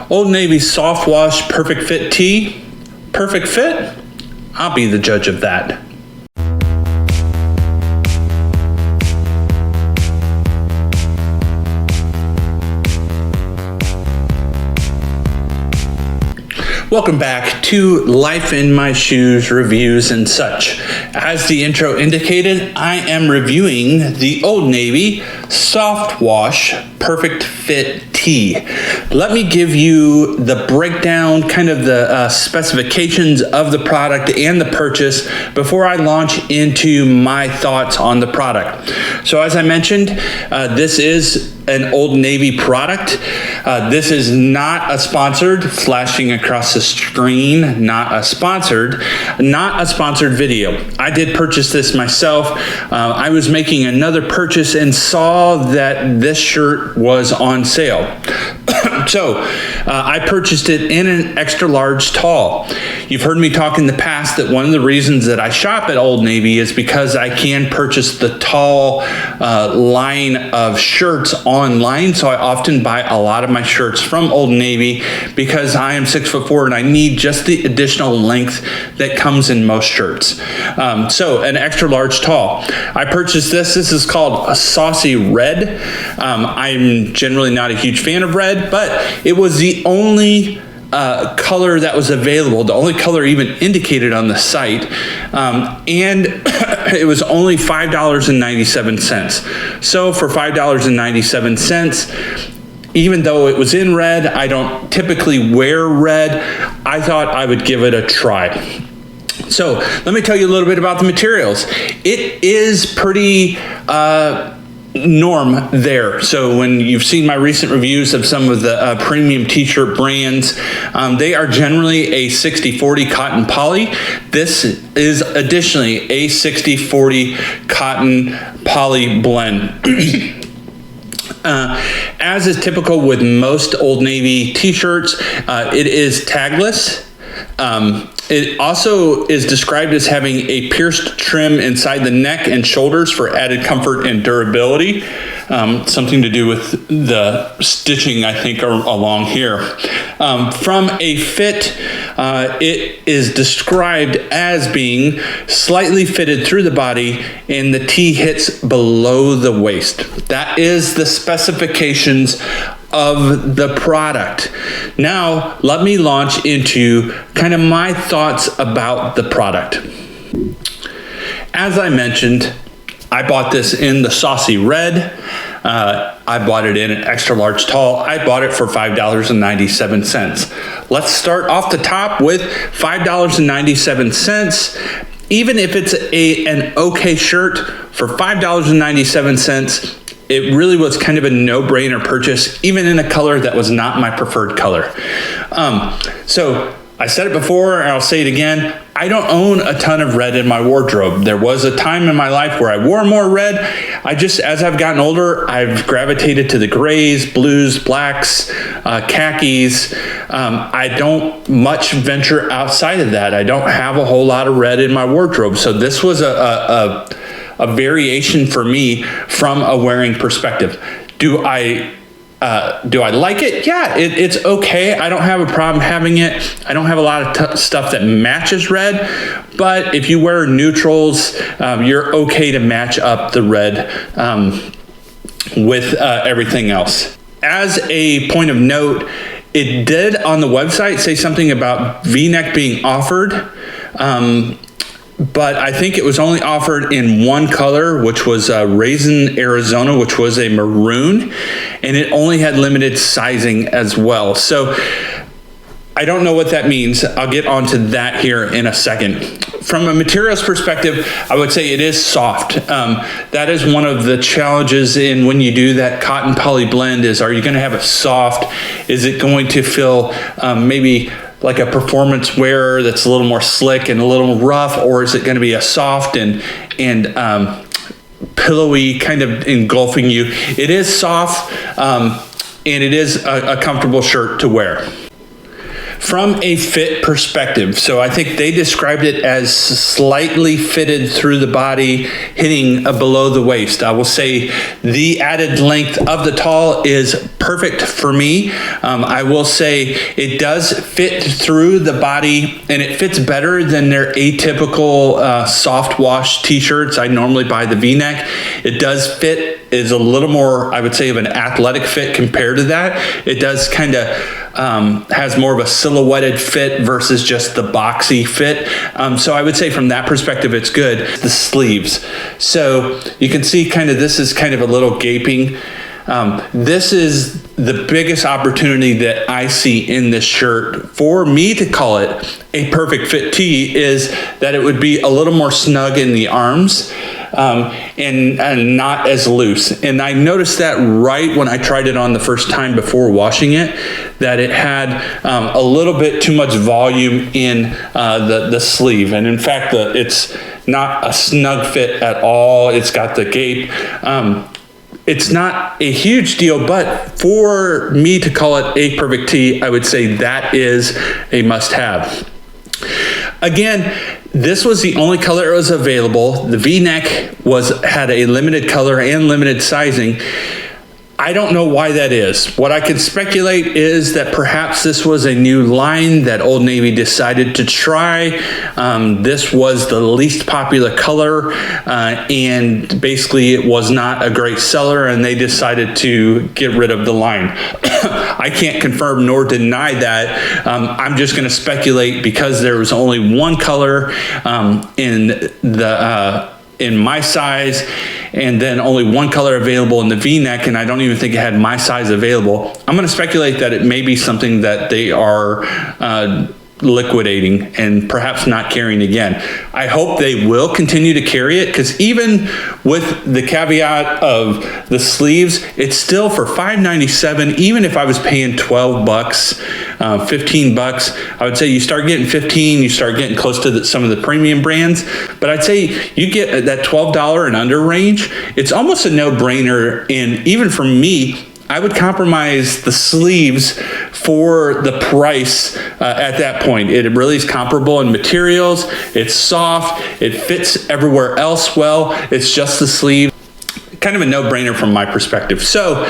Old Navy Soft Wash Perfect Fit Tee. Perfect fit? I'll be the judge of that. Welcome back to Life in My Shoes reviews and such. As the intro indicated, I am reviewing the Old Navy Soft Wash Perfect Fit Tee. Let me give you the breakdown, kind of the specifications of the product and the purchase before I launch into my thoughts on the product. So as I mentioned, this is an Old Navy product. This is not a sponsored, flashing across the screen, not a sponsored video. I did purchase this myself. I was making another purchase and saw that this shirt was on sale. So I purchased it in an extra large tall. You've heard me talk in the past that one of the reasons that I shop at Old Navy is because I can purchase the tall line of shirts online. So I often buy a lot of my shirts from Old Navy because I am 6'4" and I need just the additional length that comes in most shirts. So an extra large tall. I purchased this. This is called a Saucy Red. I'm generally not a huge fan of red, but it was the only color that was available, the only color even indicated on the site, and it was only $5.97. So for $5.97, even though it was in red, I don't typically wear red, I thought I would give it a try. So let me tell you a little bit about the materials. It is pretty norm there. So when you've seen my recent reviews of some of the premium t-shirt brands, they are generally a 60-40 cotton poly. This is additionally a 60-40 cotton poly blend. As is typical with most Old Navy t-shirts, it is tagless. It also is described as having a pierced trim inside the neck and shoulders for added comfort and durability. Something to do with the stitching, I think, along here. From a fit, it is described as being slightly fitted through the body and the tee hits below the waist. That is the specifications of the product. Now, let me launch into kind of my thoughts about the product. As I mentioned, I bought this in the Saucy Red. I bought it in an extra large tall. I bought it for $5.97. Let's start off the top with $5.97. Even if it's an okay shirt for $5.97, it really was kind of a no-brainer purchase, even in a color that was not my preferred color. So I said it before, and I'll say it again. I don't own a ton of red in my wardrobe. There was a time in my life where I wore more red. As I've gotten older, I've gravitated to the grays, blues, blacks, khakis. I don't much venture outside of that. I don't have a whole lot of red in my wardrobe. So this was a variation for me from a wearing perspective. Do I like it? Yeah, it's okay. I don't have a problem having it. I don't have a lot of stuff that matches red, but if you wear neutrals, you're okay to match up the red with everything else. As a point of note, it did on the website say something about V-neck being offered. But I think it was only offered in one color, which was Raisin Arizona, which was a maroon, and it only had limited sizing as well. So I don't know what that means. I'll get onto that here in a second. From a materials perspective, I would say it is soft. That is one of the challenges in when you do that cotton poly blend is, are you going to have it soft? Is it going to feel maybe like a performance wear that's a little more slick and a little rough, or is it going to be a soft and pillowy, kind of engulfing you? It is soft, and it is a comfortable shirt to wear. from a fit perspective. So I think they described it as slightly fitted through the body, hitting below the waist. I will say the added length of the tall is perfect for me. I will say it does fit through the body, and it fits better than their atypical soft wash t-shirts. I normally buy the V-neck. It does fit, is a little more, I would say, of an athletic fit compared to that. It does kind of has more of a silhouetted fit versus just the boxy fit. So I would say from that perspective, it's good. The sleeves. So you can see kind of, this is kind of a little gaping. This is the biggest opportunity that I see in this shirt. For me to call it a perfect fit tee is that it would be a little more snug in the arms, and not as loose. And I noticed that right when I tried it on the first time before washing it, that it had a little bit too much volume in the sleeve. And in fact, it's not a snug fit at all. It's got the gape. It's not a huge deal, but for me to call it a perfect tee, I would say that is a must-have. Again, this was the only color that was available. The V-neck had a limited color and limited sizing. I don't know why that is. What I can speculate is that perhaps this was a new line that Old Navy decided to try. This was the least popular color, and basically it was not a great seller, and they decided to get rid of the line. I can't confirm nor deny that. I'm just going to speculate because there was only one color in my size, and then only one color available in the V-neck, and I don't even think it had my size available. I'm going to speculate that it may be something that they are liquidating and perhaps not carrying again. I hope they will continue to carry it, because even with the caveat of the sleeves, it's still for $5.97. Even if I was paying 12 bucks, 15 bucks, I would say you start getting 15, you start getting close to some of the premium brands. But I'd say you get that $12 and under range, it's almost a no-brainer. And even for me, I would compromise the sleeves for the price at that point. It really is comparable in materials. It's soft. It fits everywhere else well. It's just the sleeve. Kind of a no-brainer from my perspective. So,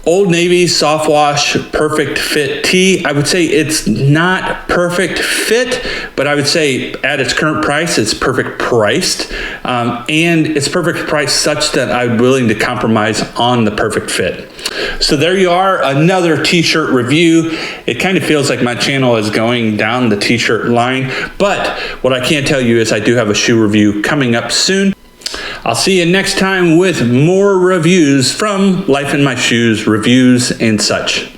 Old Navy soft wash perfect fit tee. I would say it's not perfect fit, but I would say at its current price, it's perfect priced, and it's perfect priced such that I'm willing to compromise on the perfect fit. So there you are, another t-shirt review. It kind of feels like my channel is going down the t-shirt line, but what I can tell you is I do have a shoe review coming up soon. I'll see you next time with more reviews from Life in My Shoes, reviews and such.